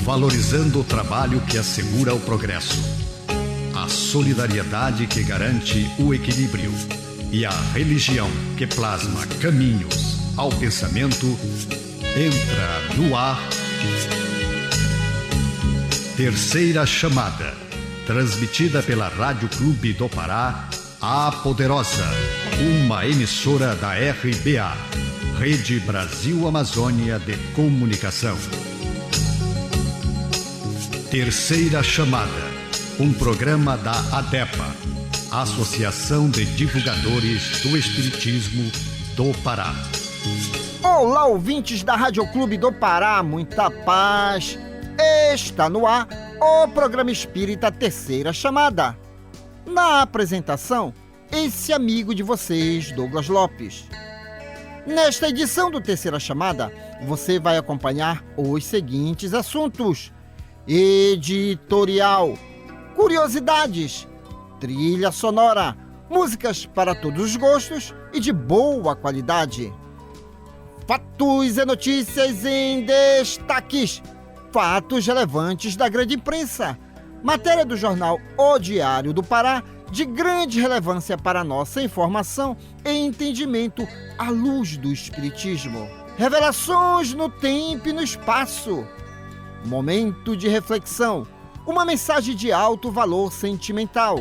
valorizando o trabalho que assegura o progresso, a solidariedade que garante o equilíbrio e a religião que plasma caminhos ao pensamento. Entra no ar Terceira Chamada, transmitida pela Rádio Clube do Pará, a Poderosa, uma emissora da RBA, Rede Brasil Amazônia de Comunicação. Terceira Chamada, um programa da ADEPA, Associação de Divulgadores do Espiritismo do Pará. Olá, ouvintes da Rádio Clube do Pará, muita paz. Está no ar o programa espírita Terceira Chamada. Na apresentação, esse amigo de vocês, Douglas Lopes. Nesta edição do Terceira Chamada, você vai acompanhar os seguintes assuntos: editorial, curiosidades, trilha sonora, músicas para todos os gostos e de boa qualidade. Fatos e notícias em destaques, fatos relevantes da grande imprensa, matéria do jornal O Diário do Pará, de grande relevância para a nossa informação e entendimento à luz do Espiritismo. Revelações no tempo e no espaço. Momento de reflexão, uma mensagem de alto valor sentimental.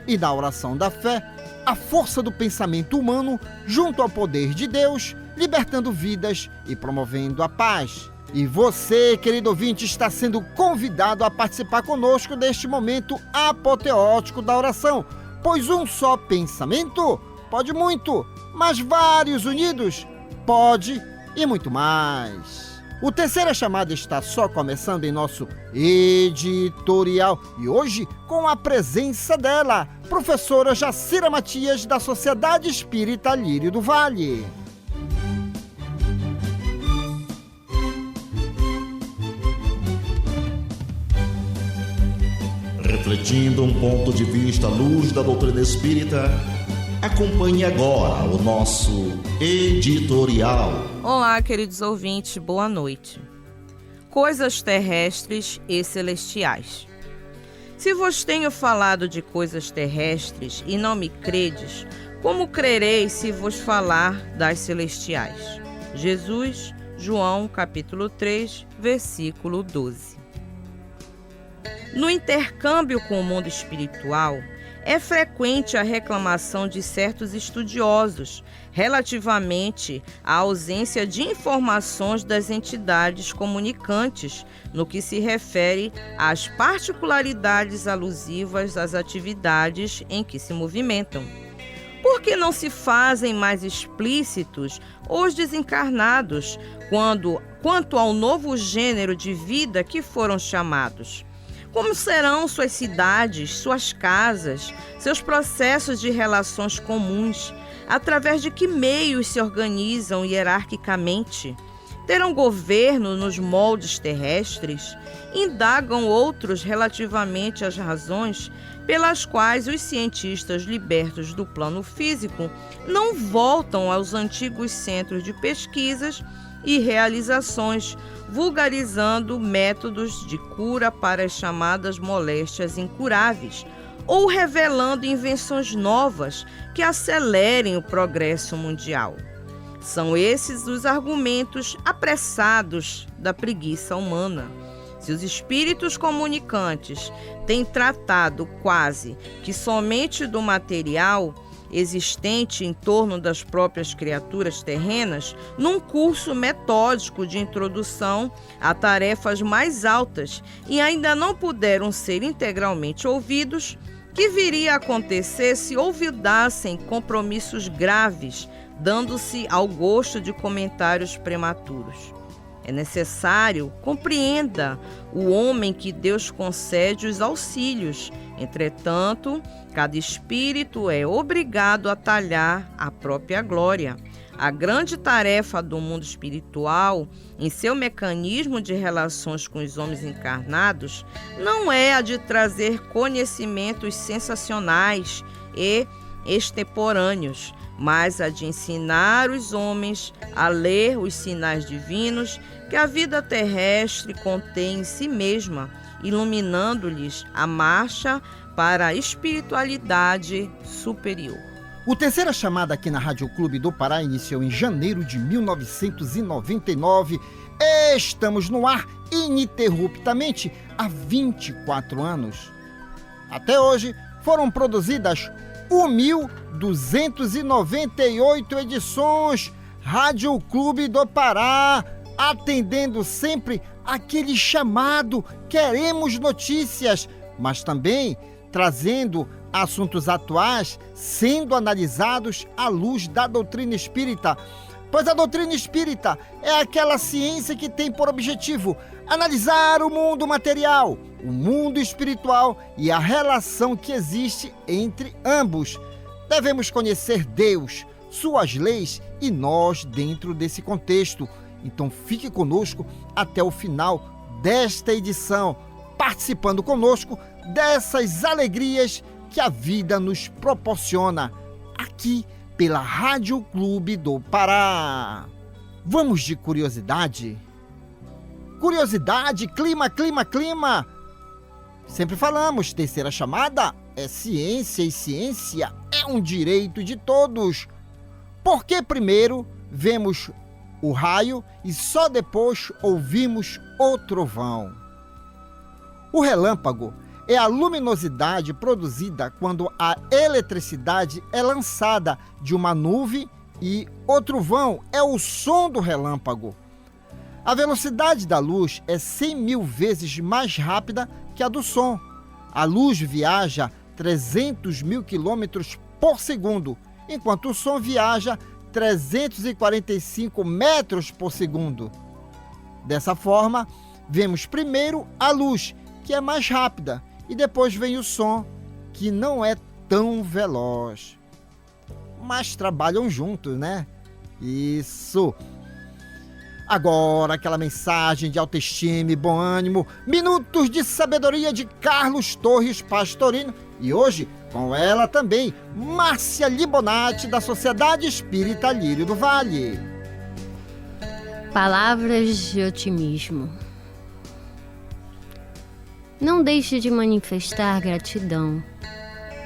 E na oração da fé, a força do pensamento humano junto ao poder de Deus, libertando vidas e promovendo a paz. E você, querido ouvinte, está sendo convidado a participar conosco deste momento apoteótico da oração, pois um só pensamento pode muito, mas vários unidos pode e muito mais. O Terceira Chamada está só começando em nosso editorial e hoje com a presença dela, professora Jacira Matias, da Sociedade Espírita Lírio do Vale. Refletindo um ponto de vista à luz da doutrina espírita, acompanhe agora o nosso editorial. Olá, queridos ouvintes, boa noite. Coisas terrestres e celestiais. Se vos tenho falado de coisas terrestres e não me credes, como crereis se vos falar das celestiais? Jesus, João, capítulo 3, versículo 12. No intercâmbio com o mundo espiritual, é frequente a reclamação de certos estudiosos relativamente à ausência de informações das entidades comunicantes no que se refere às particularidades alusivas às atividades em que se movimentam. Por que não se fazem mais explícitos os desencarnados quanto ao novo gênero de vida que foram chamados? Como serão suas cidades, suas casas, seus processos de relações comuns? Através de que meios se organizam hierarquicamente? Terão governo nos moldes terrestres? Indagam outros relativamente às razões pelas quais os cientistas libertos do plano físico não voltam aos antigos centros de pesquisas e realizações, vulgarizando métodos de cura para as chamadas moléstias incuráveis, ou revelando invenções novas que acelerem o progresso mundial. São esses os argumentos apressados da preguiça humana. Se os espíritos comunicantes têm tratado quase que somente do material existente em torno das próprias criaturas terrenas, num curso metódico de introdução a tarefas mais altas e ainda não puderam ser integralmente ouvidos, que viria a acontecer se olvidassem compromissos graves, dando-se ao gosto de comentários prematuros? É necessário compreenda o homem que Deus concede os auxílios. Entretanto, cada espírito é obrigado a talhar a própria glória. A grande tarefa do mundo espiritual, em seu mecanismo de relações com os homens encarnados, não é a de trazer conhecimentos sensacionais e extemporâneos, mas a de ensinar os homens a ler os sinais divinos que a vida terrestre contém em si mesma, iluminando-lhes a marcha para a espiritualidade superior. O Terceira Chamada aqui na Rádio Clube do Pará iniciou em janeiro de 1999. Estamos no ar ininterruptamente há 24 anos. Até hoje foram produzidas 1.298 edições. Rádio Clube do Pará, atendendo sempre aquele chamado queremos notícias, mas também trazendo assuntos atuais sendo analisados à luz da doutrina espírita. Pois a doutrina espírita é aquela ciência que tem por objetivo analisar o mundo material, o mundo espiritual e a relação que existe entre ambos. Devemos conhecer Deus, suas leis e nós dentro desse contexto. Então fique conosco até o final desta edição, participando conosco dessas alegrias que a vida nos proporciona, aqui pela Rádio Clube do Pará. Vamos de curiosidade? Curiosidade, clima. Sempre falamos, Terceira Chamada é ciência e ciência é um direito de todos. Porque primeiro vemos o raio e só depois ouvimos o trovão. O relâmpago é a luminosidade produzida quando a eletricidade é lançada de uma nuvem e o trovão é o som do relâmpago. A velocidade da luz é 100.000 vezes mais rápida que a do som. A luz viaja 300.000 km por segundo, enquanto o som viaja 345 metros por segundo. Dessa forma, vemos primeiro a luz, que é mais rápida, e depois vem o som, que não é tão veloz. Mas trabalham juntos, né? Isso! Agora, aquela mensagem de autoestima e bom ânimo, minutos de sabedoria de Carlos Torres Pastorino, e hoje, com ela também, Márcia Libonati, da Sociedade Espírita Lírio do Vale. Palavras de otimismo. Não deixe de manifestar gratidão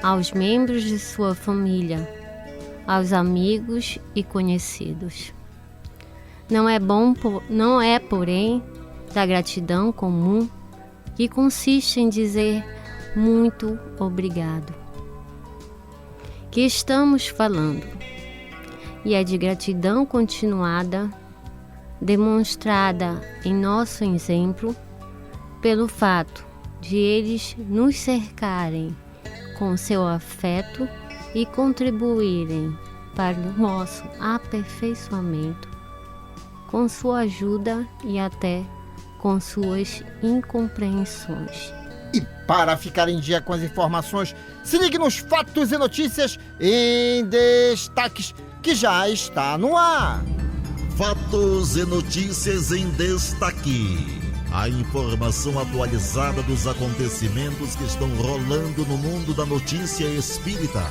aos membros de sua família, aos amigos e conhecidos. Não é, porém, da gratidão comum que consiste em dizer muito obrigado que estamos falando, e é de gratidão continuada, demonstrada em nosso exemplo, pelo fato de eles nos cercarem com seu afeto e contribuírem para o nosso aperfeiçoamento, com sua ajuda e até com suas incompreensões. E para ficar em dia com as informações, se ligue nos Fatos e Notícias em Destaques, que já está no ar. Fatos e Notícias em Destaque. A informação atualizada dos acontecimentos que estão rolando no mundo da notícia espírita.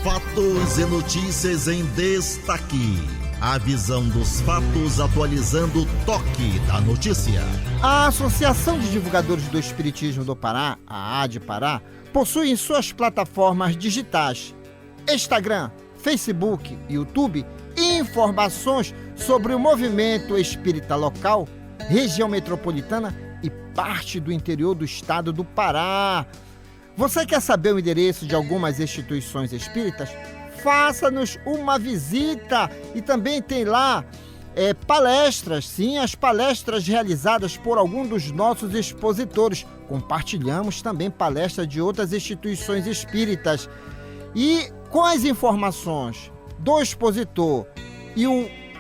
Fatos e Notícias em Destaque. A visão dos fatos atualizando o toque da notícia. A Associação de Divulgadores do Espiritismo do Pará, a AD Pará, possui em suas plataformas digitais, Instagram, Facebook e YouTube, informações sobre o movimento espírita local, região metropolitana e parte do interior do estado do Pará. Você quer saber o endereço de algumas instituições espíritas? Faça-nos uma visita e também tem lá palestras, sim, as palestras realizadas por algum dos nossos expositores. Compartilhamos também palestras de outras instituições espíritas. E com as informações do expositor e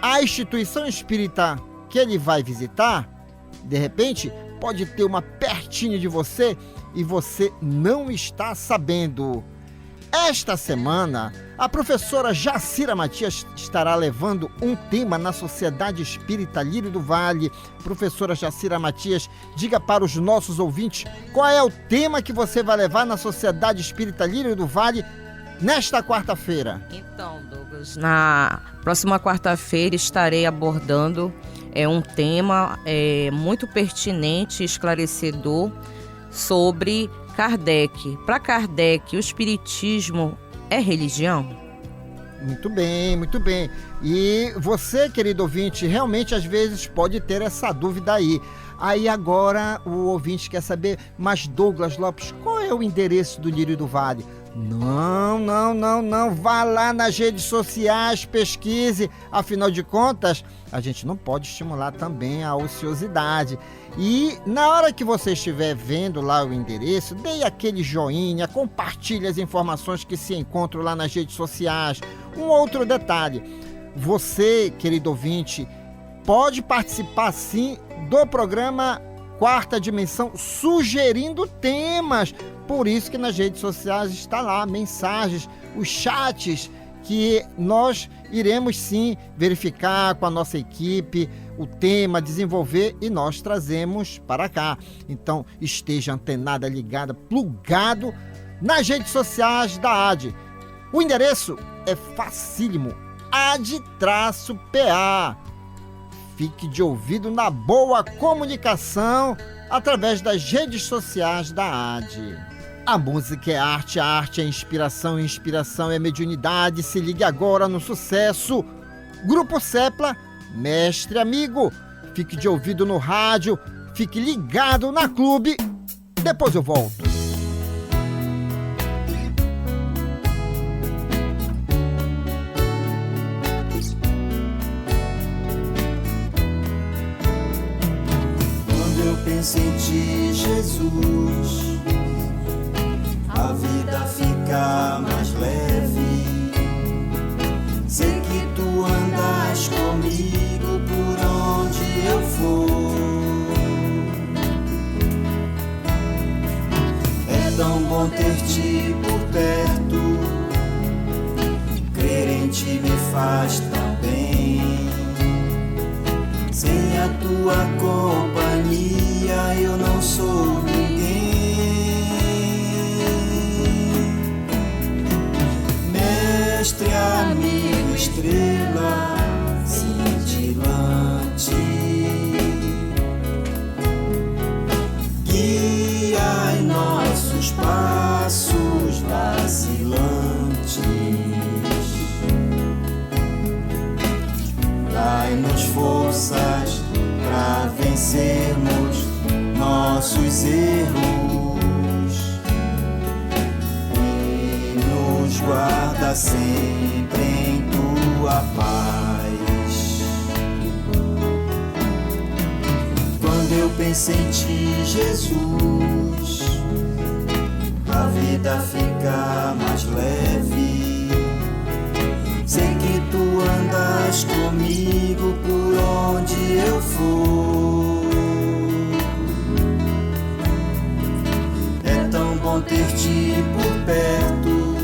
a instituição espírita que ele vai visitar, de repente pode ter uma pertinho de você e você não está sabendo. Esta semana, a professora Jacira Matias estará levando um tema na Sociedade Espírita Lírio do Vale. Professora Jacira Matias, diga para os nossos ouvintes qual é o tema que você vai levar na Sociedade Espírita Lírio do Vale nesta quarta-feira? Então, Douglas, na próxima quarta-feira estarei abordando um tema muito pertinente e esclarecedor sobre Kardec. Para Kardec, o espiritismo é religião? Muito bem, muito bem. E você, querido ouvinte, realmente às vezes pode ter essa dúvida aí. Aí agora o ouvinte quer saber, mas Douglas Lopes, qual é o endereço do Lírio do Vale? Não. Vá lá nas redes sociais, pesquise. Afinal de contas, a gente não pode estimular também a ociosidade. E na hora que você estiver vendo lá o endereço, dê aquele joinha, compartilhe as informações que se encontram lá nas redes sociais. Um outro detalhe, você, querido ouvinte, pode participar sim do programa Quarta Dimensão, sugerindo temas. Por isso que nas redes sociais está lá mensagens, os chats que nós iremos sim verificar com a nossa equipe o tema, desenvolver e nós trazemos para cá. Então esteja antenada, ligada, plugado nas redes sociais da AD. O endereço é facílimo, AD-PA. Fique de ouvido na boa comunicação através das redes sociais da AD. A música é arte, a arte é inspiração, inspiração é mediunidade. Se ligue agora no sucesso. Grupo Sepla, mestre amigo. Fique de ouvido no rádio, fique ligado na Clube. Depois eu volto. Quando eu penso em ti, Jesus, a vida fica mais leve. Sei que tu andas comigo por onde eu for. É tão bom ter-te por perto. Crer em ti me faz tão bem. Sem a tua companhia eu não sou ninguém. Mestre, amigo, estrela cintilante, guia em nossos passos vacilantes. Dai-nos forças para vencermos nossos erros e nos guarda sempre em tua paz. Quando eu penso em ti, Jesus, a vida fica mais leve. Sei que tu andas comigo por onde eu for. É tão bom ter-te por perto.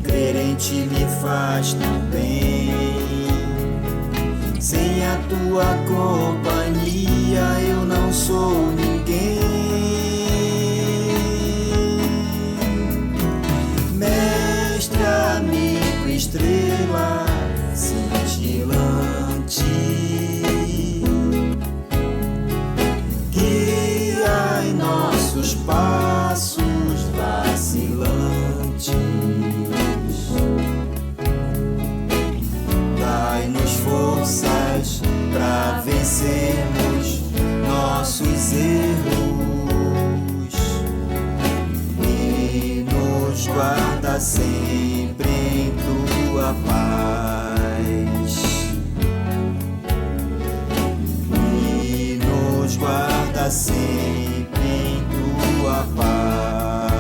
Crer em ti me faz tão bem. Sem a tua companhia eu não sou ninguém. Mestre, amigo, estrela cintilante, guia em nossos passos vacilantes. Dai-nos forças para vencermos nossos erros e nos guarda sempre em tua paz. E nos guarda sempre em tua paz.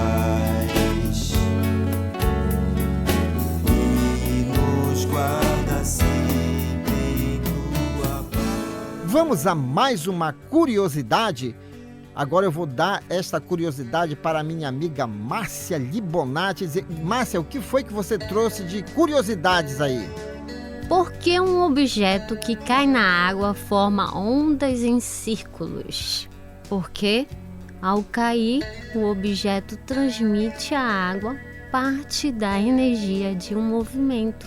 E nos guarda sempre em tua paz. Vamos a mais uma curiosidade? Agora eu vou dar esta curiosidade para a minha amiga Márcia Libonati. Márcia, o que foi que você trouxe de curiosidades aí? Por que um objeto que cai na água forma ondas em círculos? Porque, ao cair, o objeto transmite à água parte da energia de um movimento.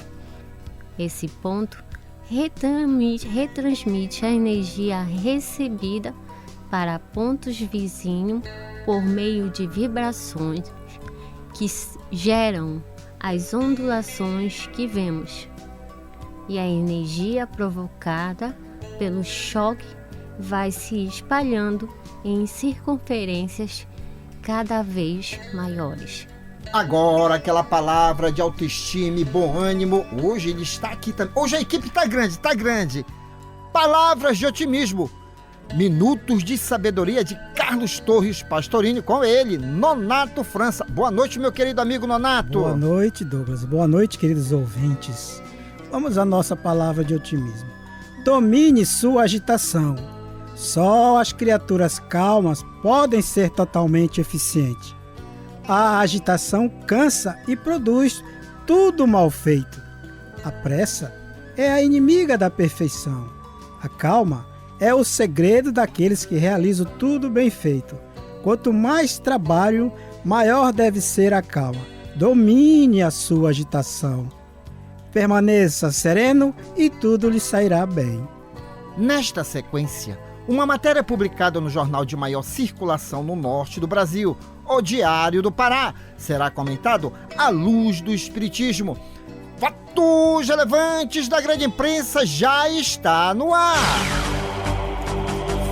Esse ponto retransmite a energia recebida para pontos vizinhos por meio de vibrações que geram as ondulações que vemos. E a energia provocada pelo choque vai se espalhando em circunferências cada vez maiores. Agora, aquela palavra de autoestima e bom ânimo. Hoje ele está aqui também. Hoje a equipe está grande. Palavras de otimismo. Minutos de sabedoria de Carlos Torres Pastorini, com ele, Nonato França. Boa noite, meu querido amigo Nonato. Boa noite, Douglas. Boa noite, queridos ouvintes. Vamos à nossa palavra de otimismo. Domine sua agitação. Só as criaturas calmas podem ser totalmente eficientes. A agitação cansa e produz tudo mal feito. A pressa é a inimiga da perfeição. A calma é o segredo daqueles que realizam tudo bem feito. Quanto mais trabalho, maior deve ser a calma. Domine a sua agitação. Permaneça sereno e tudo lhe sairá bem. Nesta sequência, uma matéria publicada no jornal de maior circulação no norte do Brasil, O Diário do Pará, será comentado à luz do Espiritismo. Fatos relevantes da grande imprensa já está no ar.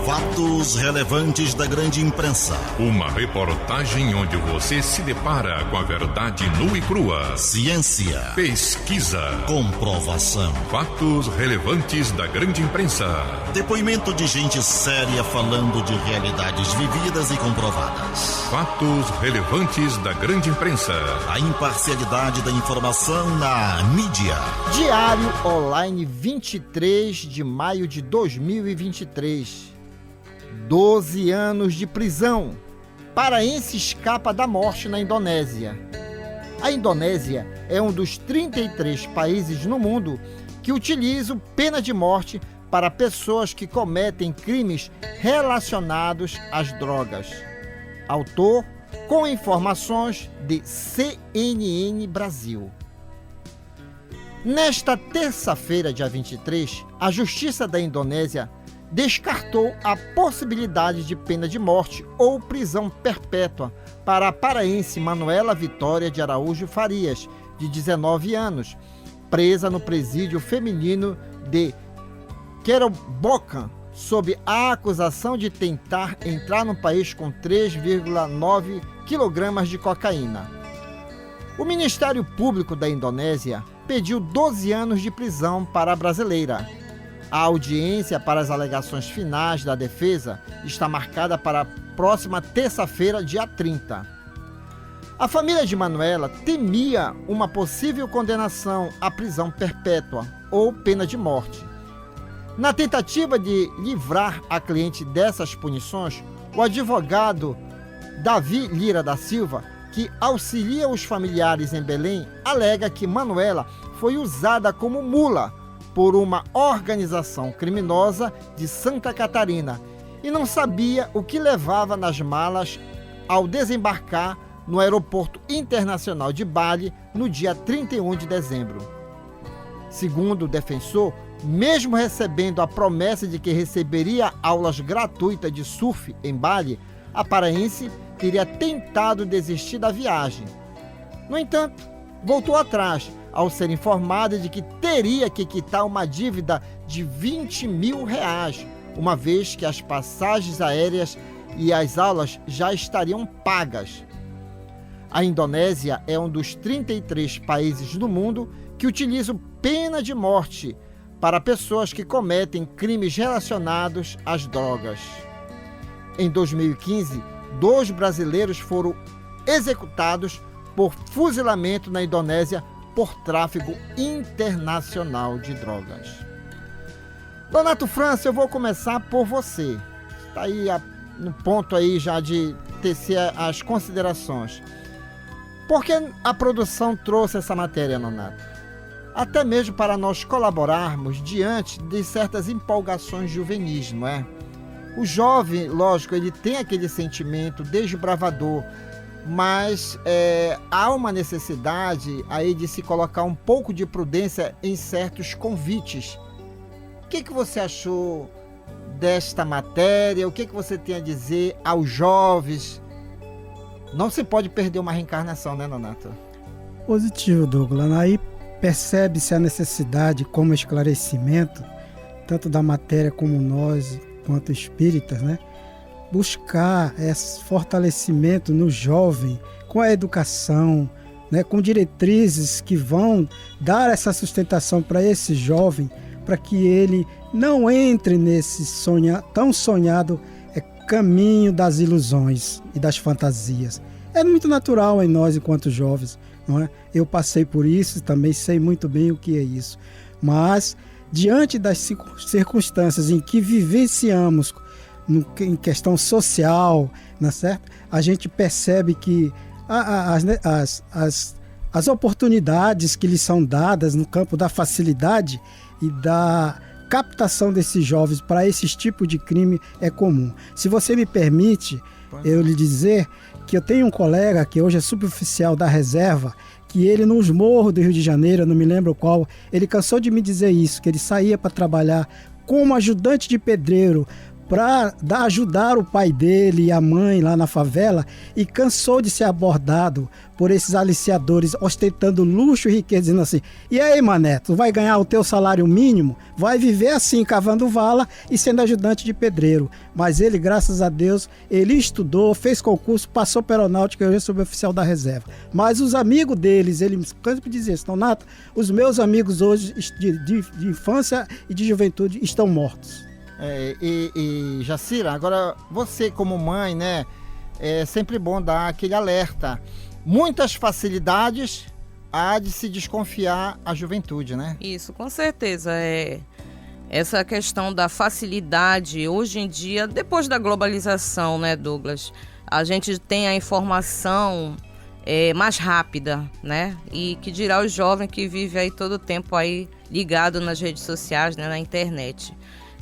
Fatos relevantes da grande imprensa. Uma reportagem onde você se depara com a verdade nua e crua. Ciência. Pesquisa. Comprovação. Fatos relevantes da grande imprensa. Depoimento de gente séria falando de realidades vividas e comprovadas. Fatos relevantes da grande imprensa. A imparcialidade da informação na mídia. Diário Online, 23 de maio de 2023. 12 anos de prisão. Paraense escapa da morte na Indonésia. A Indonésia é um dos 33 países no mundo que utilizam pena de morte para pessoas que cometem crimes relacionados às drogas. Autor com informações de CNN Brasil. Nesta terça-feira, dia 23, a Justiça da Indonésia descartou a possibilidade de pena de morte ou prisão perpétua para a paraense Manuela Vitória de Araújo Farias, de 19 anos, presa no presídio feminino de Kerobokan, sob a acusação de tentar entrar no país com 3,9 kg de cocaína. O Ministério Público da Indonésia pediu 12 anos de prisão para a brasileira. A audiência para as alegações finais da defesa está marcada para a próxima terça-feira, dia 30. A família de Manuela temia uma possível condenação à prisão perpétua ou pena de morte. Na tentativa de livrar a cliente dessas punições, o advogado Davi Lira da Silva, que auxilia os familiares em Belém, alega que Manuela foi usada como mula por uma organização criminosa de Santa Catarina e não sabia o que levava nas malas ao desembarcar no Aeroporto Internacional de Bali no dia 31 de dezembro. Segundo o defensor, mesmo recebendo a promessa de que receberia aulas gratuitas de surf em Bali, a paraense teria tentado desistir da viagem. No entanto, voltou atrás ao ser informada de que teria que quitar uma dívida de R$20 mil, uma vez que as passagens aéreas e as aulas já estariam pagas. A Indonésia é um dos 33 países do mundo que utilizam pena de morte para pessoas que cometem crimes relacionados às drogas. Em 2015, 2 brasileiros foram executados por fuzilamento na Indonésia por tráfico internacional de drogas. Nonato França, eu vou começar por você. Está aí no ponto aí já de tecer as considerações. Por que a produção trouxe essa matéria, Nonato? Até mesmo para nós colaborarmos diante de certas empolgações juvenis, não é? O jovem, lógico, ele tem aquele sentimento desbravador, mas há uma necessidade aí de se colocar um pouco de prudência em certos convites. O que você achou desta matéria? O que você tem a dizer aos jovens? Não se pode perder uma reencarnação, né, Nonato? Positivo, Douglas. Aí percebe-se a necessidade como esclarecimento, tanto da matéria como nós, quanto espíritas, né? Buscar esse fortalecimento no jovem com a educação, né? Com diretrizes que vão dar essa sustentação para esse jovem, para que ele não entre nesse tão sonhado caminho das ilusões e das fantasias. É muito natural em nós enquanto jovens, não é? Eu passei por isso, também sei muito bem o que é isso. Mas, diante das circunstâncias em que vivenciamos em questão social, não é certo? A gente percebe que as oportunidades que lhes são dadas no campo da facilidade e da captação desses jovens para esse tipo de crime é comum. Se você me permite, eu lhe dizer que eu tenho um colega que hoje é suboficial da reserva, que ele nos morros do Rio de Janeiro, eu não me lembro qual, ele cansou de me dizer isso, que ele saía para trabalhar como ajudante de pedreiro para ajudar o pai dele e a mãe lá na favela, e cansou de ser abordado por esses aliciadores ostentando luxo e riqueza, dizendo assim: e aí, mané, tu vai ganhar o teu salário mínimo, vai viver assim, cavando vala e sendo ajudante de pedreiro. Mas ele, graças a Deus, ele estudou, fez concurso, passou pela aeronáutica e hoje é suboficial da reserva. Mas os amigos deles, ele sempre dizia assim: Nonato, os meus amigos hoje de infância e de juventude estão mortos. Jacira, agora você como mãe, né, é sempre bom dar aquele alerta. Muitas facilidades, há de se desconfiar a juventude, né? Isso, com certeza. Essa questão da facilidade, hoje em dia, depois da globalização, né, Douglas, a gente tem a informação mais rápida, né? E que dirá o jovem que vive aí todo o tempo aí ligado nas redes sociais, né, na internet.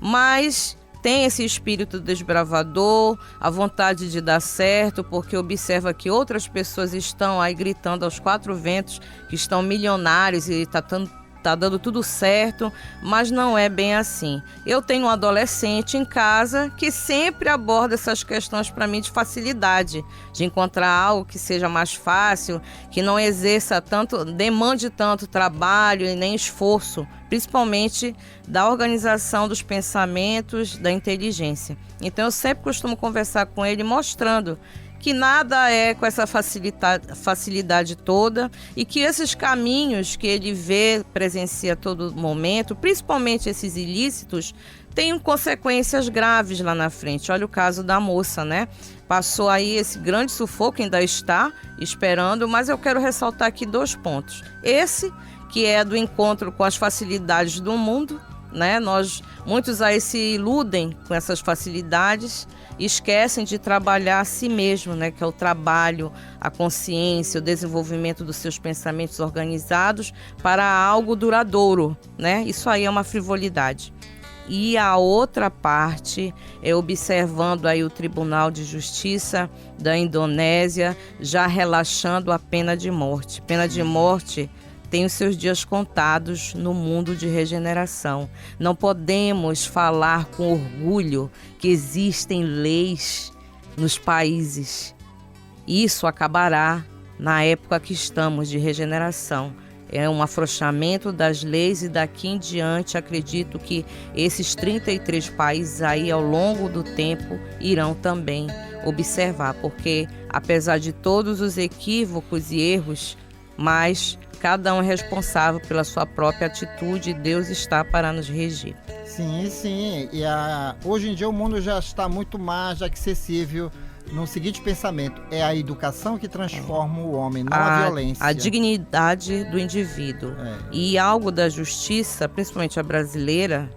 Mas tem esse espírito desbravador, a vontade de dar certo, porque observa que outras pessoas estão aí gritando aos quatro ventos, que estão milionários e está dando tudo certo, mas não é bem assim. Eu tenho um adolescente em casa que sempre aborda essas questões para mim de facilidade, de encontrar algo que seja mais fácil, que não exerça tanto, demande tanto trabalho e nem esforço, principalmente da organização dos pensamentos, da inteligência. Então eu sempre costumo conversar com ele mostrando que nada é com essa facilidade toda e que esses caminhos que ele vê, presencia a todo momento, principalmente esses ilícitos, têm consequências graves lá na frente. Olha o caso da moça, né? Passou aí esse grande sufoco, ainda está esperando, mas eu quero ressaltar aqui 2 pontos. Esse, que é do encontro com as facilidades do mundo, né? Muitos aí se iludem com essas facilidades, esquecem de trabalhar a si mesmo, né? Que é o trabalho, a consciência, o desenvolvimento dos seus pensamentos organizados para algo duradouro, né? Isso aí é uma frivolidade. E a outra parte é observando aí o Tribunal de Justiça da Indonésia já relaxando a pena de morte. Pena de morte tem os seus dias contados no mundo de regeneração. Não podemos falar com orgulho que existem leis nos países. Isso acabará na época que estamos de regeneração. É um afrouxamento das leis e daqui em diante acredito que esses 33 países aí ao longo do tempo irão também observar, porque apesar de todos os equívocos e erros, mas cada um é responsável pela sua própria atitude e Deus está para nos regir. Sim, sim. E hoje em dia o mundo já está muito mais acessível no seguinte pensamento: é a educação que transforma o homem, não a violência. A dignidade do indivíduo. E algo da justiça, principalmente a brasileira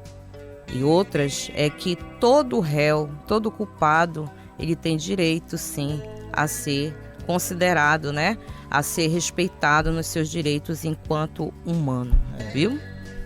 e outras, é que todo réu, todo culpado, ele tem direito, sim, a ser considerado, né? A ser respeitado nos seus direitos enquanto humano, viu?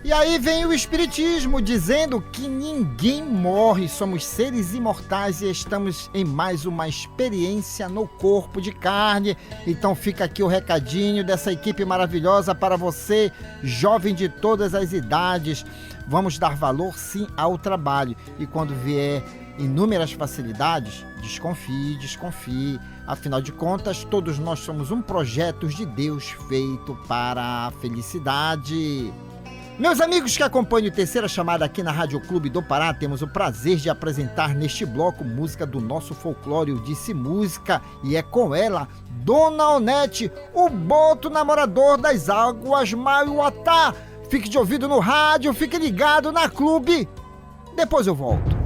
E aí vem o Espiritismo dizendo que ninguém morre, somos seres imortais e estamos em mais uma experiência no corpo de carne. Então fica aqui o recadinho dessa equipe maravilhosa para você, jovem de todas as idades. Vamos dar valor sim ao trabalho e quando vier inúmeras facilidades, desconfie. Afinal de contas, todos nós somos um projeto de Deus feito para a felicidade. Meus amigos que acompanham o Terceira Chamada aqui na Rádio Clube do Pará, temos o prazer de apresentar neste bloco música do nosso folclore, o Disse Música, e é com ela, Dona Onete, o boto namorador das águas Maiuatá. Fique de ouvido no rádio, fique ligado na Clube. Depois eu volto.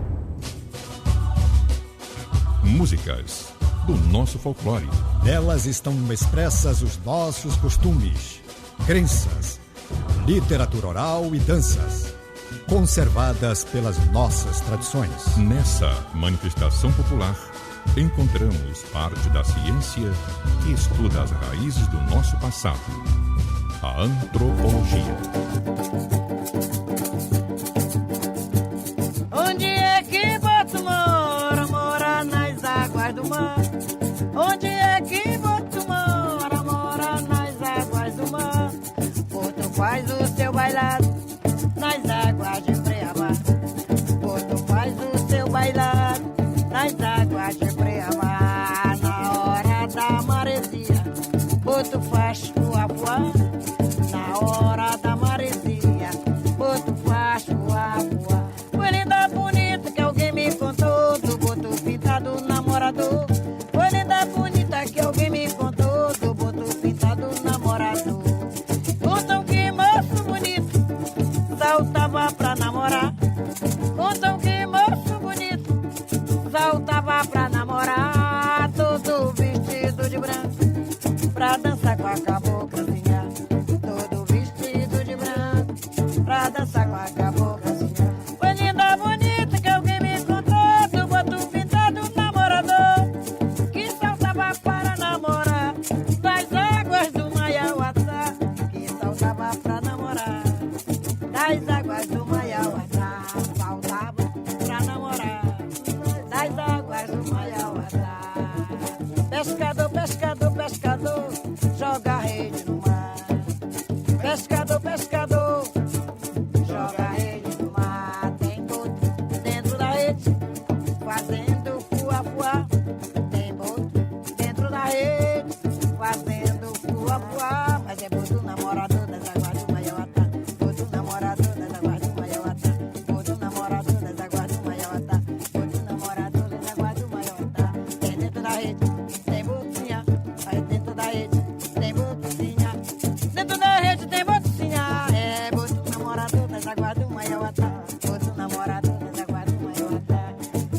Músicas do nosso folclore. Nelas estão expressas os nossos costumes, crenças, literatura oral e danças, conservadas pelas nossas tradições. Nessa manifestação popular, encontramos parte da ciência que estuda as raízes do nosso passado, a antropologia. Onde é que boto mora? Mora nas águas do mar. Onde é que boto mora? Mora nas águas do mar. Boto faz o seu bailado nas águas de Preamar. Boto faz o seu bailado nas águas de Preamar. Na hora da maresia, boto faz voar. Na hora da maresia, boto faz voar. Foi linda bonita que alguém me contou do boto pintado namorador. Foi linda bonita que alguém me contou do boto pintado namorador. Contam que moço bonito saltava pra namorar. Contam que moço bonito saltava pra namorar. Todo vestido de branco pra dançar com a caboclazinha. Todo vestido de branco pra dançar com a caboclazinha. Foi linda bonita que alguém me encontrou do boto pintado namorador, que saltava para namorar das águas do Maiauatá. Que saltava pra namorar das águas do Maiauatá. Saltava pra namorar das águas do Maiauatá. Pescador, pescador, pescador, joga a rede no mar. Pescador, pescador, joga a rede no mar. Tem boto dentro da rede, fazendo fuá-fuá. Tem boto dentro da rede, fazendo fuá-fuá. Mas é boto namorador das águas do Maiauatá. Boto namorador das águas do Maiauatá. Boto namorador das águas do Maiauatá. Boto namorador das águas do Maiauatá. Tem dentro da rede, tem botinha. Aí dentro da rede, tem botinha. Dentro da rede tem botinha. É boto namorador das águas do Maiauatá. Boto namorador das águas do Maiauatá.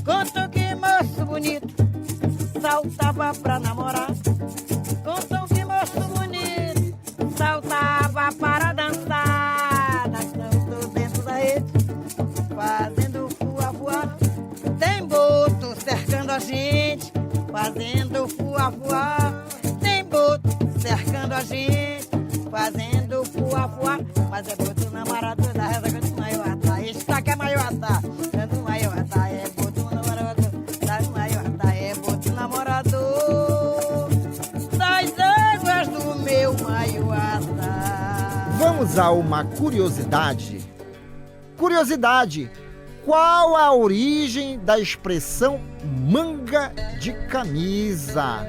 Contam que moço bonito saltava pra namorar. Contam que moço bonito saltava para dançar. Dançando dentro da rede, fazendo fuá-fuá. Tem boto cercando a gente, fazendo fuá-fuá. Tem boto cercando a gente, fazendo fuá-fuá. Mas é boto namorador da reza do Maiauatá. Está que é Maiauatá, é do Maiauatá. É boto namorador da Maiauatá. É boto namorador das águas do meu Maiauatá. Vamos a uma curiosidade. Curiosidade: qual a origem da expressão manga de camisa?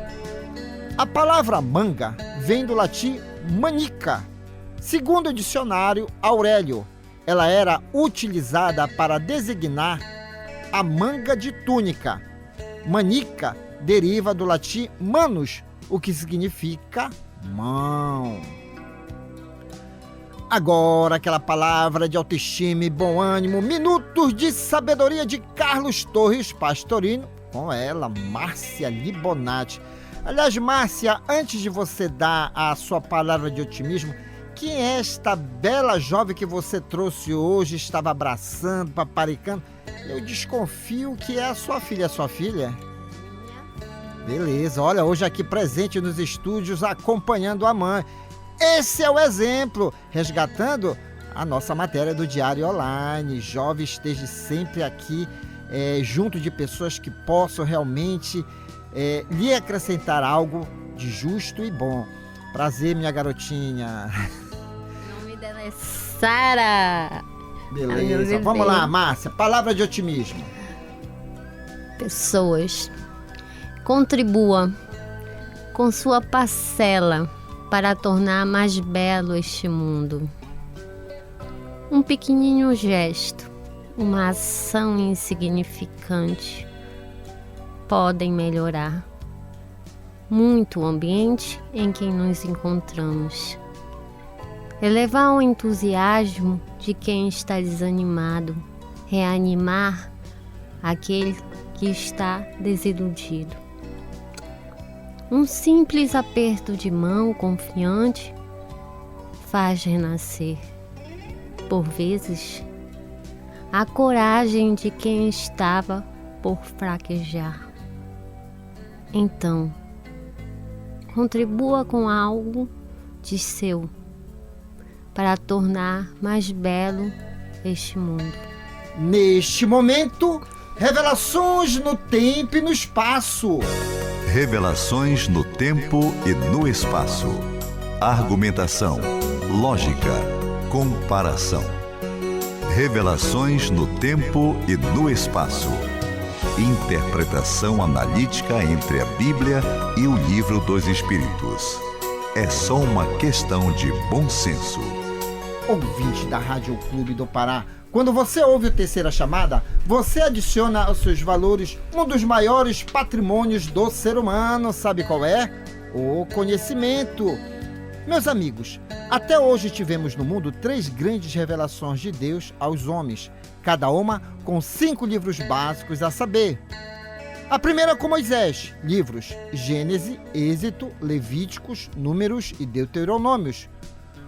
A palavra manga vem do latim manica. Segundo o dicionário Aurélio, ela era utilizada para designar a manga de túnica. Manica deriva do latim manus, o que significa mão. Agora aquela palavra de autoestima e bom ânimo, minutos de sabedoria de Carlos Torres Pastorino, com ela, Márcia Libonati. Aliás, Márcia, antes de você dar a sua palavra de otimismo, quem é esta bela jovem que você trouxe hoje, estava abraçando, paparicando? Eu desconfio que é a sua filha. É sua filha? Beleza, olha, hoje aqui presente nos estúdios, acompanhando a mãe. Esse é o exemplo, resgatando a nossa matéria do Diário Online. Jovem, esteja sempre aqui junto de pessoas que possam realmente lhe acrescentar algo de justo e bom. Prazer, minha garotinha. O nome dela é Sara. Beleza, vamos lá, Márcia, palavra de otimismo. Pessoas, contribua com sua parcela para tornar mais belo este mundo. Um pequenino gesto, uma ação insignificante podem melhorar muito o ambiente em que nos encontramos. Elevar o entusiasmo de quem está desanimado, reanimar aquele que está desiludido. Um simples aperto de mão confiante faz renascer, por vezes, a coragem de quem estava por fraquejar. Então, contribua com algo de seu para tornar mais belo este mundo. Neste momento, revelações no tempo e no espaço. Revelações no tempo e no espaço. Argumentação, lógica, comparação. Revelações no tempo e no espaço. Interpretação analítica entre a Bíblia e o Livro dos Espíritos. É só uma questão de bom senso. Ouvinte da Rádio Clube do Pará, quando você ouve o Terceira Chamada, você adiciona aos seus valores um dos maiores patrimônios do ser humano. Sabe qual é? O conhecimento. Meus amigos, até hoje tivemos no mundo 3 grandes revelações de Deus aos homens, cada uma com 5 livros básicos, a saber: a primeira com Moisés, livros Gênesis, Êxodo, Levíticos, Números e Deuteronômios.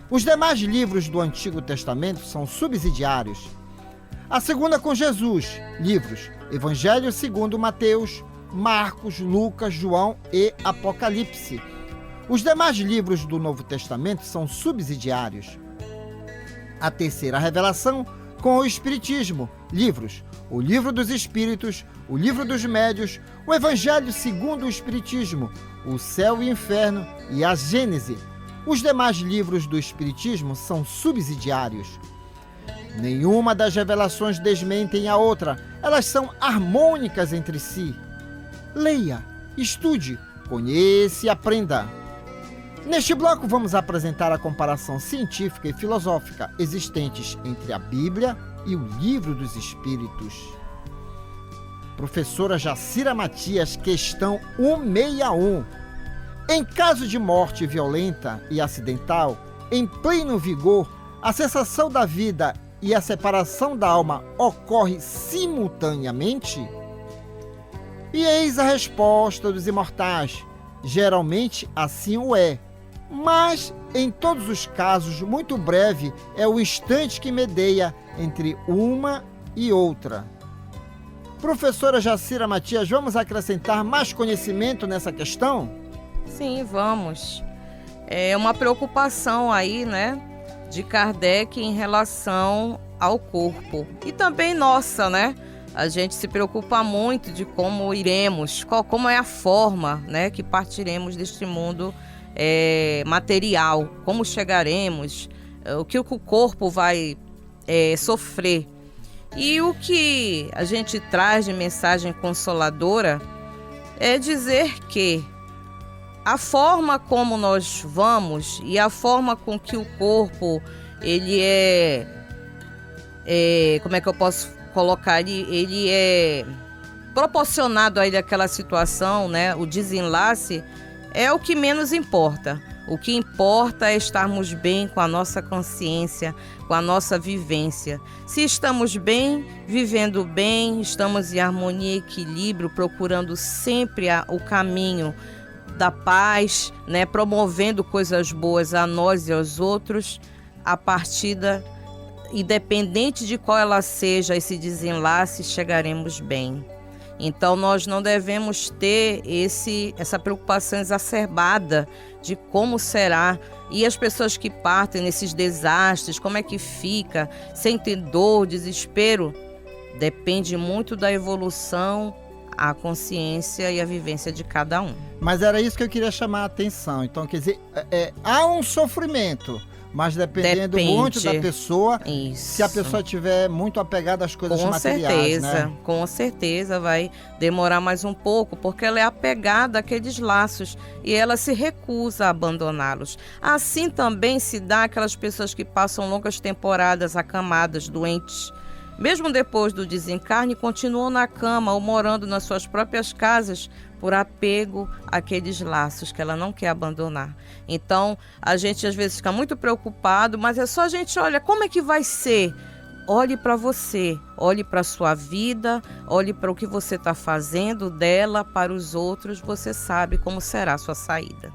Os demais livros do Antigo Testamento são subsidiários. A segunda com Jesus, livros Evangelho segundo Mateus, Marcos, Lucas, João e Apocalipse. Os demais livros do Novo Testamento são subsidiários. A terceira revelação com o Espiritismo, livros O Livro dos Espíritos, O Livro dos Médios, o Evangelho segundo o Espiritismo, O Céu e o Inferno e a Gênese. Os demais livros do Espiritismo são subsidiários. Nenhuma das revelações desmentem a outra, elas são harmônicas entre si. Leia, estude, conheça e aprenda. Neste bloco vamos apresentar a comparação científica e filosófica existentes entre a Bíblia e o Livro dos Espíritos. Professora Jacira Matias, questão 161. Em caso de morte violenta e acidental, em pleno vigor, a cessação da vida e a separação da alma ocorre simultaneamente? E eis a resposta dos imortais: geralmente assim o é, mas em todos os casos muito breve é o instante que medeia entre uma e outra. Professora Jacira Matias, vamos acrescentar mais conhecimento nessa questão? Sim, vamos. É uma preocupação aí, né, de Kardec em relação ao corpo. E também nossa, né? A gente se preocupa muito de como iremos, como é a forma, né, que partiremos deste mundo material, como chegaremos, o que o corpo vai sofrer. E o que a gente traz de mensagem consoladora é dizer que a forma como nós vamos e a forma com que o corpo, ele como é que eu posso colocar, ele é proporcionado aí daquela situação, né? O desenlace é o que menos importa. O que importa é estarmos bem com a nossa consciência, com a nossa vivência. Se estamos bem, vivendo bem, estamos em harmonia e equilíbrio, procurando sempre o caminho da paz, né, promovendo coisas boas a nós e aos outros, a partida, independente de qual ela seja, esse desenlace, chegaremos bem. Então nós não devemos ter essa preocupação exacerbada de como será. E as pessoas que partem nesses desastres, como é que fica, sem ter dor, desespero, depende muito da evolução, a consciência e a vivência de cada um. Mas era isso que eu queria chamar a atenção. Então, quer dizer, há um sofrimento, mas depende muito da pessoa. Isso. Se a pessoa estiver muito apegada às coisas materiais, né? Com certeza vai demorar mais um pouco, porque ela é apegada àqueles laços e ela se recusa a abandoná-los. Assim também se dá aquelas pessoas que passam longas temporadas acamadas, doentes. Mesmo depois do desencarne, continuam na cama ou morando nas suas próprias casas por apego àqueles laços que ela não quer abandonar. Então, a gente às vezes fica muito preocupado, mas é só a gente olha como é que vai ser. Olhe para você, olhe para a sua vida, olhe para o que você está fazendo dela para os outros, você sabe como será a sua saída.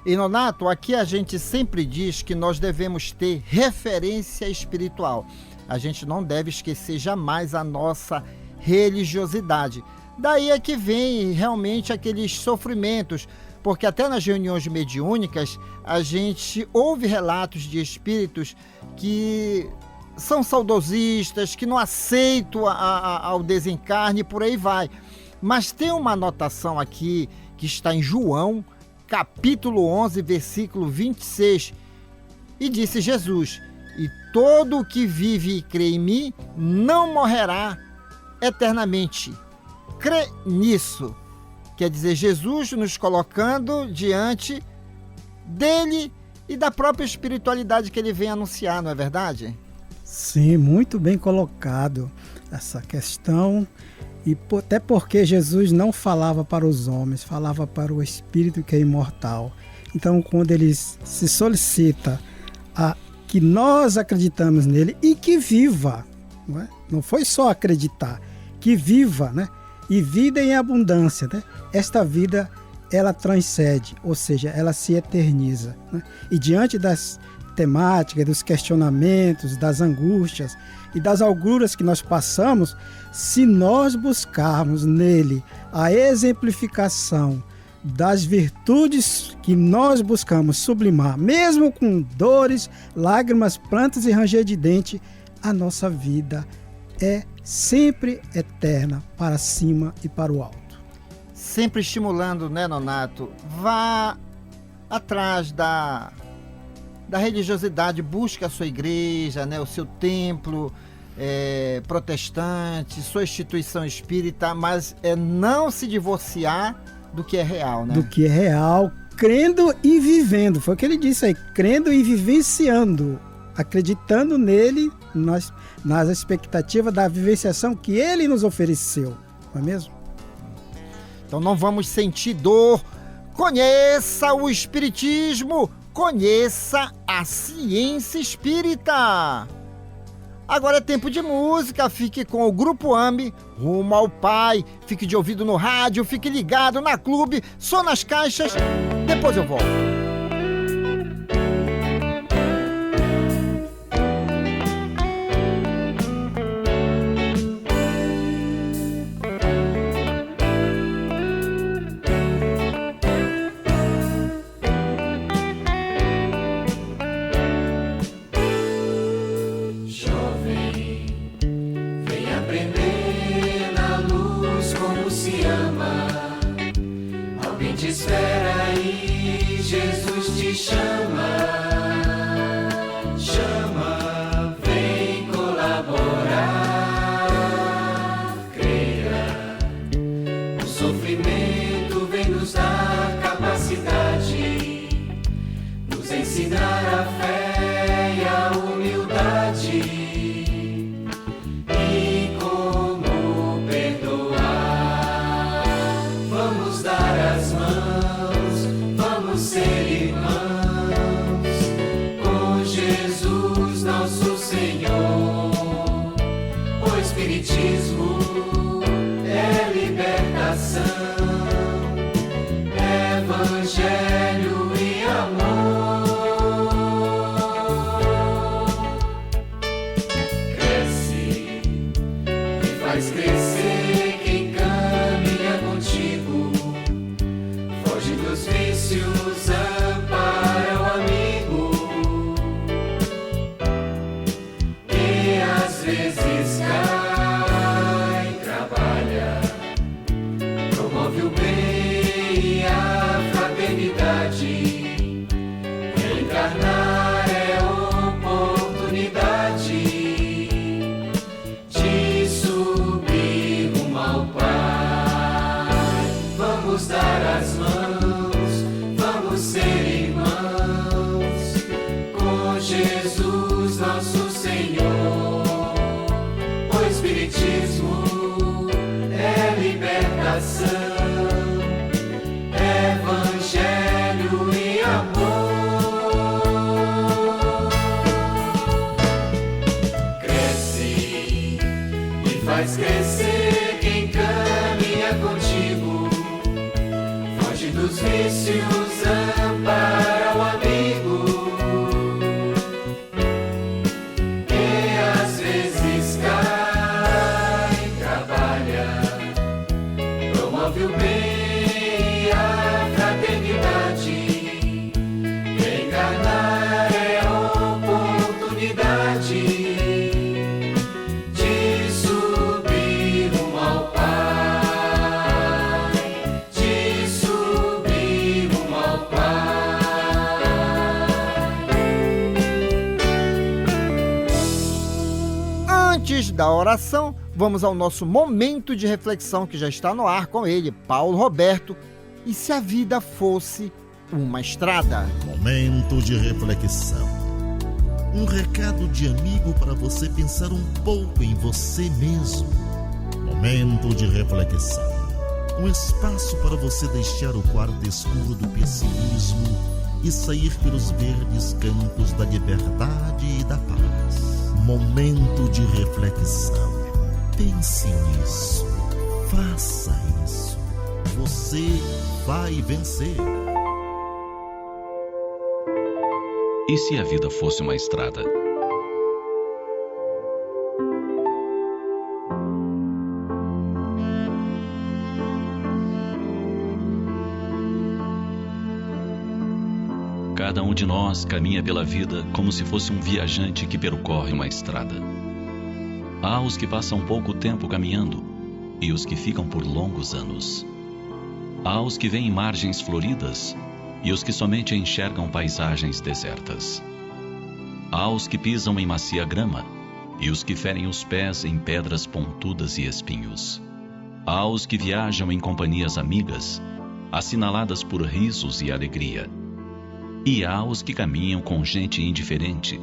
E Nonato, aqui a gente sempre diz que nós devemos ter referência espiritual. A gente não deve esquecer jamais a nossa religiosidade. Daí é que vem realmente aqueles sofrimentos, porque até nas reuniões mediúnicas a gente ouve relatos de espíritos que são saudosistas, que não aceitam ao desencarne e por aí vai. Mas tem uma anotação aqui que está em João, capítulo 11, versículo 26, e disse Jesus: e todo o que vive e crê em mim não morrerá eternamente. Crê nisso. Quer dizer, Jesus nos colocando diante dele e da própria espiritualidade que ele vem anunciar, não é verdade? Sim, muito bem colocado essa questão. E até porque Jesus não falava para os homens, falava para o Espírito que é imortal. Então, quando ele se solicita que nós acreditamos nele e que viva, não é? Não foi só acreditar, que viva, né? E vida em abundância, né? Esta vida, ela transcende, ou seja, ela se eterniza, né? E diante das temáticas, dos questionamentos, das angústias e das auguras que nós passamos, se nós buscarmos nele a exemplificação das virtudes que nós buscamos sublimar, mesmo com dores, lágrimas, prantos e ranger de dente, a nossa vida é sempre eterna, para cima e para o alto. Sempre estimulando, né, Nonato? Vá atrás da religiosidade, busque a sua igreja, né, o seu templo protestante, sua instituição espírita, mas não se divorciar do que é real, né? Do que é real, crendo e vivendo. Foi o que ele disse aí, crendo e vivenciando, acreditando nele, nas expectativas da vivenciação que ele nos ofereceu, não é mesmo? Então não vamos sentir dor. Conheça o Espiritismo, conheça a ciência espírita. Agora é tempo de música, fique com o Grupo AME, Rumo ao Pai, fique de ouvido no rádio, fique ligado na Clube, só nas caixas, depois eu volto. Faz crescer quem canta. Espiritismo é libertação, Evangelho e amor. Cresce e faz crescer quem caminha contigo, foge dos vícios, ampara o amigo. Promove o bem e a fraternidade. Encarnar é oportunidade de subir rumo ao Pai, de subir rumo ao Pai. Antes da oração, vamos ao nosso momento de reflexão que já está no ar com ele, Paulo Roberto. E se a vida fosse uma estrada? Momento de reflexão. Um recado de amigo para você pensar um pouco em você mesmo. Momento de reflexão. Um espaço para você deixar o quarto escuro do pessimismo e sair pelos verdes campos da liberdade e da paz. Momento de reflexão. Pense nisso, faça isso, você vai vencer. E se a vida fosse uma estrada? Cada um de nós caminha pela vida como se fosse um viajante que percorre uma estrada. Há os que passam pouco tempo caminhando e os que ficam por longos anos. Há os que veem margens floridas e os que somente enxergam paisagens desertas. Há os que pisam em macia grama e os que ferem os pés em pedras pontudas e espinhos. Há os que viajam em companhias amigas, assinaladas por risos e alegria. E há os que caminham com gente indiferente,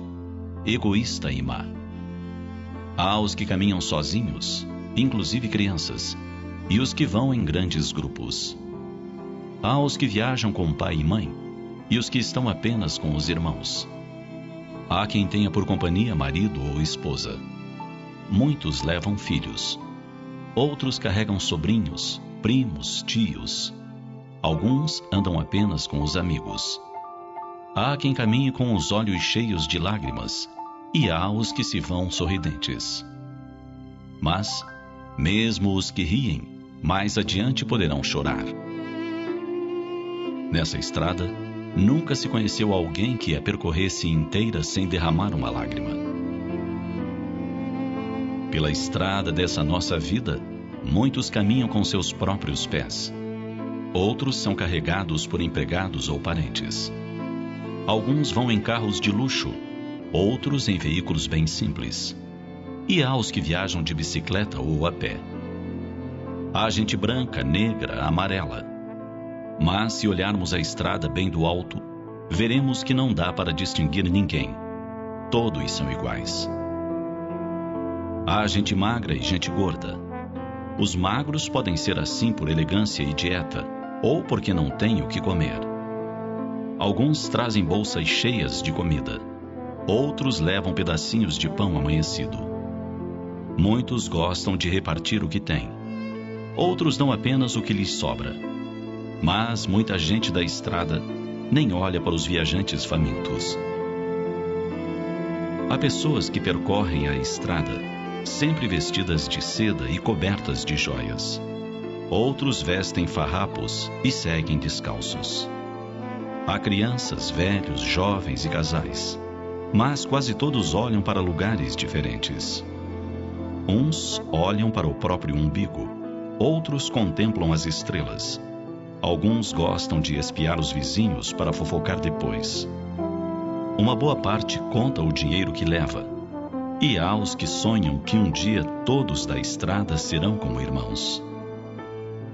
egoísta e má. Há os que caminham sozinhos, inclusive crianças, e os que vão em grandes grupos. Há os que viajam com pai e mãe, e os que estão apenas com os irmãos. Há quem tenha por companhia marido ou esposa. Muitos levam filhos. Outros carregam sobrinhos, primos, tios. Alguns andam apenas com os amigos. Há quem caminhe com os olhos cheios de lágrimas, e há os que se vão sorridentes. Mas, mesmo os que riem, mais adiante poderão chorar. Nessa estrada, nunca se conheceu alguém que a percorresse inteira sem derramar uma lágrima. Pela estrada dessa nossa vida, muitos caminham com seus próprios pés. Outros são carregados por empregados ou parentes. Alguns vão em carros de luxo, outros em veículos bem simples. E há os que viajam de bicicleta ou a pé. Há gente branca, negra, amarela. Mas se olharmos a estrada bem do alto, veremos que não dá para distinguir ninguém. Todos são iguais. Há gente magra e gente gorda. Os magros podem ser assim por elegância e dieta, ou porque não têm o que comer. Alguns trazem bolsas cheias de comida. Outros levam pedacinhos de pão amanhecido. Muitos gostam de repartir o que têm. Outros dão apenas o que lhes sobra. Mas muita gente da estrada nem olha para os viajantes famintos. Há pessoas que percorrem a estrada, sempre vestidas de seda e cobertas de joias. Outros vestem farrapos e seguem descalços. Há crianças, velhos, jovens e casais. Mas quase todos olham para lugares diferentes. Uns olham para o próprio umbigo, outros contemplam as estrelas. Alguns gostam de espiar os vizinhos para fofocar depois. Uma boa parte conta o dinheiro que leva. E há os que sonham que um dia todos da estrada serão como irmãos.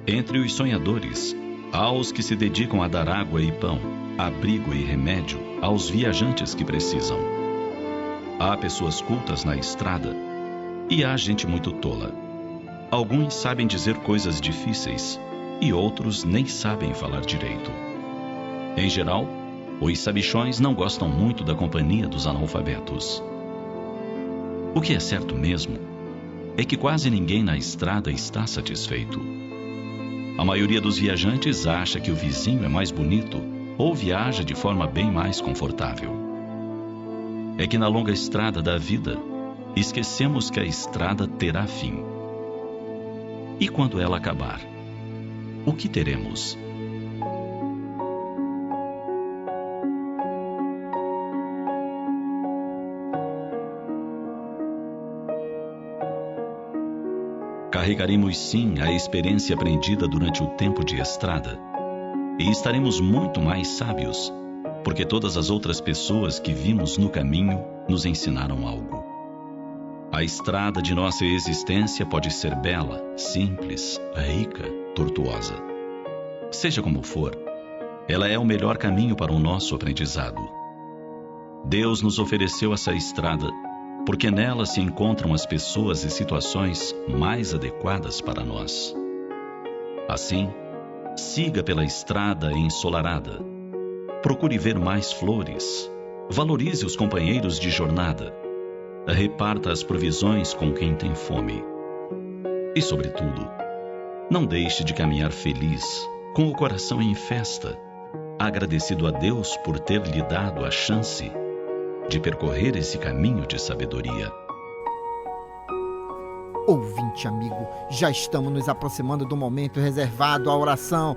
Entre os sonhadores, há os que se dedicam a dar água e pão, abrigo e remédio aos viajantes que precisam. Há pessoas cultas na estrada, E há gente muito tola. Alguns sabem dizer coisas difíceis e outros nem sabem falar direito. Em geral, os sabichões não gostam muito da companhia dos analfabetos. O que é certo mesmo é que quase ninguém na estrada está satisfeito. A maioria dos viajantes acha que o vizinho é mais bonito ou viaja de forma bem mais confortável. É que na longa estrada da vida, esquecemos que a estrada terá fim. E quando ela acabar, o que teremos? Carregaremos sim a experiência aprendida durante o tempo de estrada e estaremos muito mais sábios, porque todas as outras pessoas que vimos no caminho nos ensinaram algo. A estrada de nossa existência pode ser bela, simples, rica, tortuosa. Seja como for, ela é o melhor caminho para o nosso aprendizado. Deus nos ofereceu essa estrada porque nela se encontram as pessoas e situações mais adequadas para nós. Assim, siga pela estrada ensolarada. Procure ver mais flores. Valorize os companheiros de jornada. Reparta as provisões com quem tem fome. E, sobretudo, não deixe de caminhar feliz, com o coração em festa, agradecido a Deus por ter lhe dado a chance de percorrer esse caminho de sabedoria. Ouvinte amigo, já estamos nos aproximando do momento reservado à oração.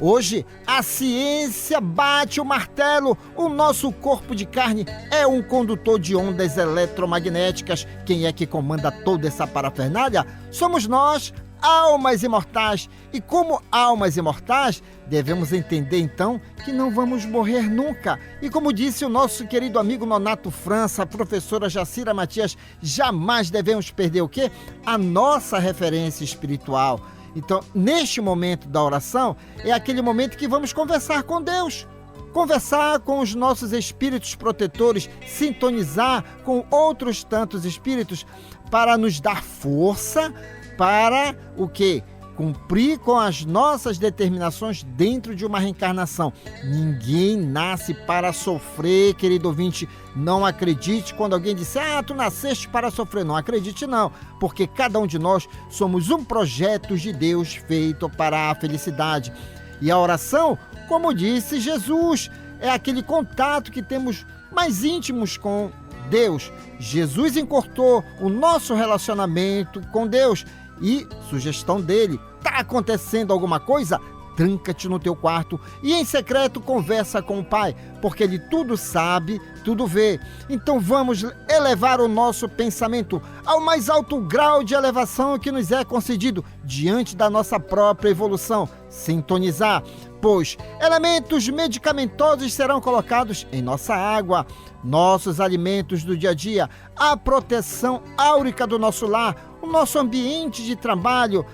Hoje, a ciência bate o martelo. O nosso corpo de carne é um condutor de ondas eletromagnéticas. Quem é que comanda toda essa parafernália? Somos nós, almas imortais. E como almas imortais, devemos entender então que não vamos morrer nunca. E como disse o nosso querido amigo Nonato França, a professora Jacira Matias, jamais devemos perder o quê? A nossa referência espiritual. Então, neste momento da oração, é aquele momento que vamos conversar com Deus, conversar com os nossos espíritos protetores, sintonizar com outros tantos espíritos para nos dar força para o quê? Cumprir com as nossas determinações dentro de uma reencarnação. Ninguém nasce para sofrer, querido ouvinte. Não acredite quando alguém disser, tu nasceste para sofrer. Não acredite não, porque cada um de nós somos um projeto de Deus feito para a felicidade. E a oração, como disse Jesus, é aquele contato que temos mais íntimos com Deus. Jesus encurtou o nosso relacionamento com Deus. E, sugestão dele, tá acontecendo alguma coisa? Tranca-te no teu quarto e em secreto conversa com o Pai, porque Ele tudo sabe, tudo vê. Então vamos elevar o nosso pensamento ao mais alto grau de elevação que nos é concedido diante da nossa própria evolução. Sintonizar, pois elementos medicamentosos serão colocados em nossa água, nossos alimentos do dia a dia, a proteção áurica do nosso lar, o nosso ambiente de trabalho.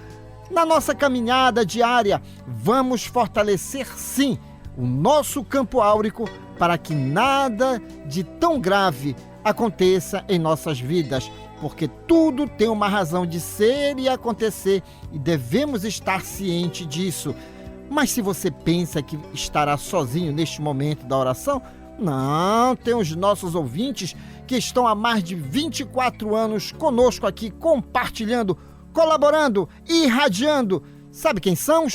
Na nossa caminhada diária, vamos fortalecer, sim, o nosso campo áurico para que nada de tão grave aconteça em nossas vidas, porque tudo tem uma razão de ser e acontecer e devemos estar cientes disso. Mas se você pensa que estará sozinho neste momento da oração, não, tem os nossos ouvintes que estão há mais de 24 anos conosco aqui, compartilhando, colaborando e irradiando. Sabe quem são?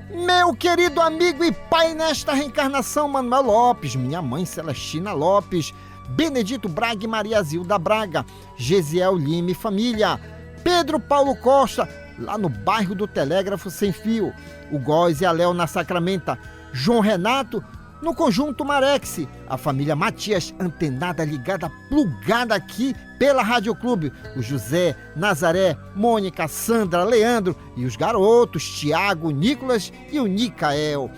Meu querido amigo e pai nesta reencarnação, Manuel Lopes, minha mãe Celestina Lopes, Benedito Braga e Maria Zilda Braga, Gesiel Lima e família, Pedro Paulo Costa, lá no bairro do Telégrafo Sem Fio, o Góis e a Léo na Sacramenta, João Renato, no Conjunto Marex, a família Matias, antenada, ligada, plugada aqui pela Rádio Clube, o José, Nazaré, Mônica, Sandra, Leandro e os garotos, Tiago, Nicolas e o Nicael,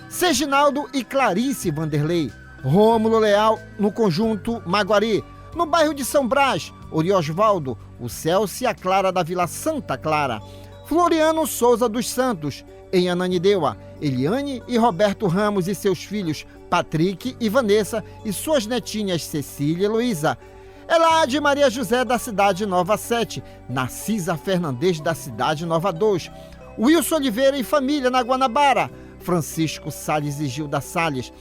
Serginaldo e Clarice Vanderlei, Rômulo Leal no Conjunto Maguari, no bairro de São Brás, Oriosvaldo, o Celso e a Clara da Vila Santa Clara, Floriano Souza dos Santos, em Ananindeua, Eliane e Roberto Ramos e seus filhos, Patrick e Vanessa, e suas netinhas Cecília e Luísa, Elade Maria José, da cidade Nova 7. Narcisa Fernandes, da cidade Nova 2. Wilson Oliveira e família, na Guanabara. Francisco Salles e Gilda Salles.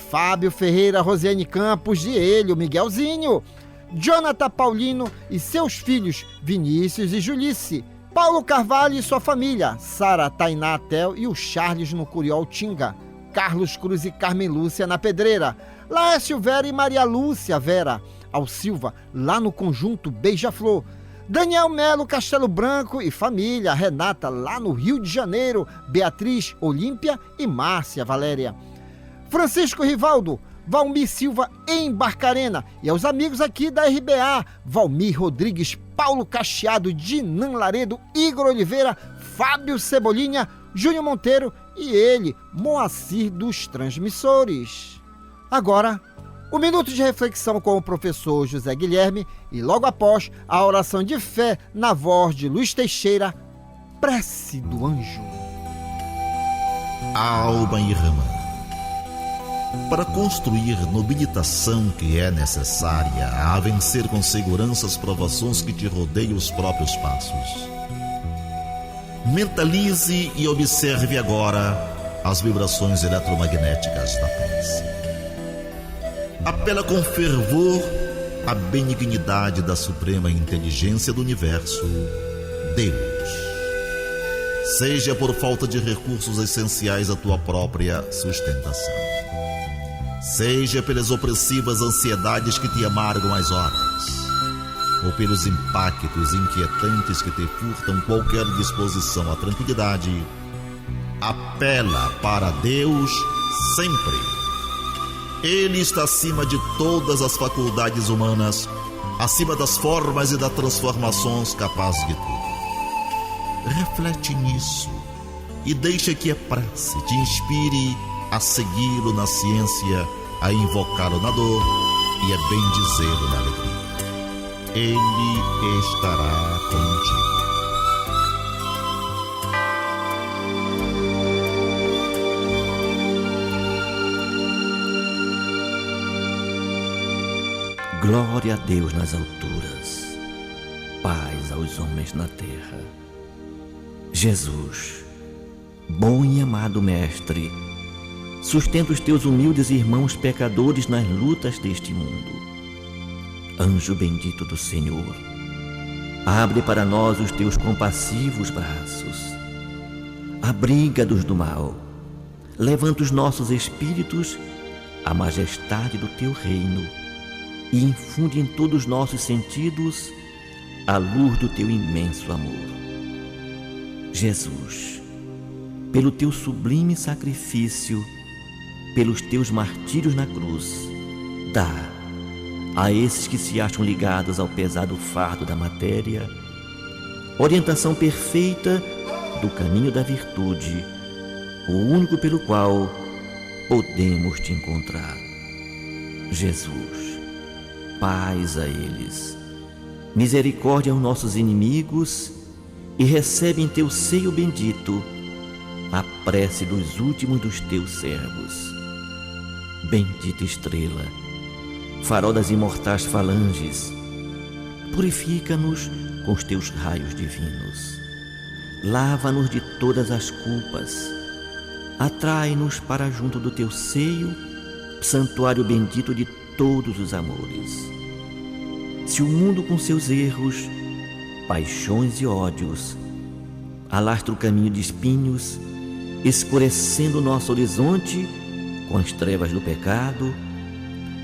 Fábio Ferreira, Rosiane Campos, de ele, o Miguelzinho. Jonathan Paulino e seus filhos, Vinícius e Julice. Paulo Carvalho e sua família, Sara, Tainá, Tel e o Charles no Curiol Tinga. Carlos Cruz e Carmen Lúcia, na Pedreira. Laércio Vera e Maria Lúcia Vera. Ao Silva, lá no Conjunto Beija-Flor. Daniel Melo, Castelo Branco e família. Renata, lá no Rio de Janeiro. Beatriz, Olímpia e Márcia Valéria. Francisco Rivaldo, Valmir Silva em Barcarena. E aos amigos aqui da RBA, Valmir Rodrigues, Paulo Cacheado, Dinan Laredo, Igor Oliveira, Fábio Cebolinha, Júnior Monteiro e ele, Moacir dos Transmissores. Agora, o minuto de reflexão com o professor José Guilherme e logo após a oração de fé na voz de Luiz Teixeira, Prece do Anjo. Alma irmã, para construir nobilitação que é necessária a vencer com segurança as provações que te rodeiam os próprios passos. Mentalize e observe agora as vibrações eletromagnéticas da prece. Apela com fervor à benignidade da suprema inteligência do universo, Deus. Seja por falta de recursos essenciais à tua própria sustentação, seja pelas opressivas ansiedades que te amargam as horas, ou pelos impactos inquietantes que te furtam qualquer disposição à tranquilidade, apela para Deus sempre. Ele está acima de todas as faculdades humanas, acima das formas e das transformações capazes de tudo. Reflete nisso e deixa que a prece te inspire a segui-lo na ciência, a invocá-lo na dor e a bendizê-lo na alegria. Ele estará contigo. Glória a Deus nas alturas, paz aos homens na terra. Jesus, bom e amado Mestre, sustenta os teus humildes irmãos pecadores nas lutas deste mundo. Anjo bendito do Senhor, abre para nós os teus compassivos braços. Abriga-nos do mal, levanta os nossos espíritos à majestade do teu reino e infunde em todos os nossos sentidos a luz do teu imenso amor. Jesus, pelo teu sublime sacrifício, pelos teus martírios na cruz, dá a esses que se acham ligados ao pesado fardo da matéria orientação perfeita do caminho da virtude, o único pelo qual podemos te encontrar. Jesus, paz a eles, misericórdia aos nossos inimigos e recebe em teu seio bendito a prece dos últimos dos teus servos. Bendita estrela, farol das imortais falanges, purifica-nos com os teus raios divinos. Lava-nos de todas as culpas, atrai-nos para junto do teu seio, santuário bendito de todos os amores. Se o mundo com seus erros, paixões e ódios alastra o caminho de espinhos, escurecendo o nosso horizonte com as trevas do pecado,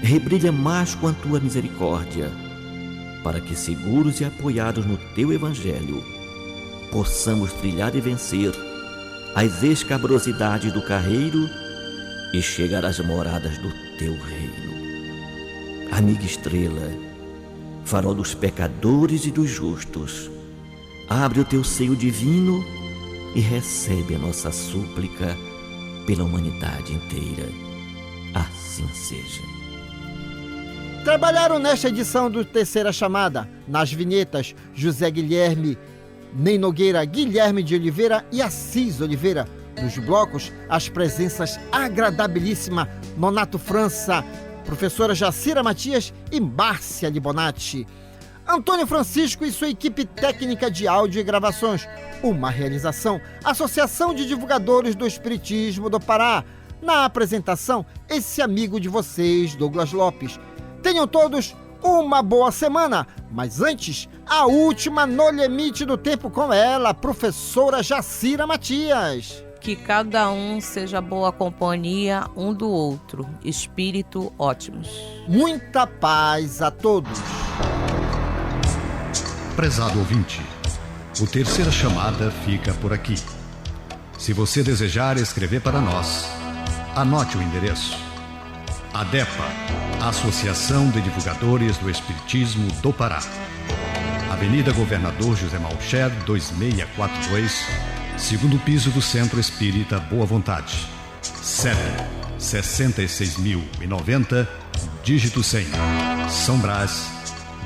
rebrilha mais com a tua misericórdia, para que, seguros e apoiados no teu evangelho, possamos trilhar e vencer as escabrosidades do carreiro e chegar às moradas do teu reino. Amiga estrela, farol dos pecadores e dos justos, abre o teu seio divino e recebe a nossa súplica pela humanidade inteira. Assim seja. Trabalharam nesta edição do Terceira Chamada, nas vinhetas, José Guilherme, Ney Nogueira, Guilherme de Oliveira e Assis Oliveira. Nos blocos, as presenças agradabilíssima Nonato França, professora Jacira Matias e Márcia Libonati. Antônio Francisco e sua equipe técnica de áudio e gravações. Uma realização, Associação de Divulgadores do Espiritismo do Pará. Na apresentação, esse amigo de vocês, Douglas Lopes. Tenham todos uma boa semana, mas antes, a última no limite do tempo com ela, professora Jacira Matias. Que cada um seja boa companhia um do outro. Espírito ótimos. Muita paz a todos. Prezado ouvinte, o Terceira Chamada fica por aqui. Se você desejar escrever para nós, anote o endereço: ADEPA, Associação de Divulgadores do Espiritismo do Pará, Avenida Governador José Malcher, 2642, segundo piso do Centro Espírita Boa Vontade. CEP 66.090, dígito 100, São Brás,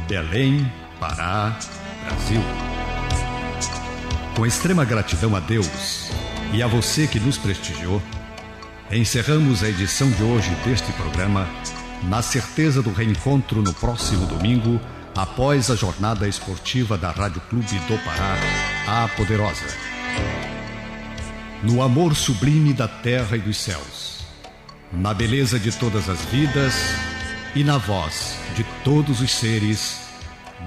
Belém, Pará, Brasil. Com extrema gratidão a Deus e a você que nos prestigiou, encerramos a edição de hoje deste programa na certeza do reencontro no próximo domingo, após a jornada esportiva da Rádio Clube do Pará, a Poderosa. No amor sublime da terra e dos céus, na beleza de todas as vidas e na voz de todos os seres,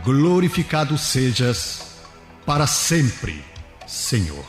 glorificado sejas para sempre, Senhor.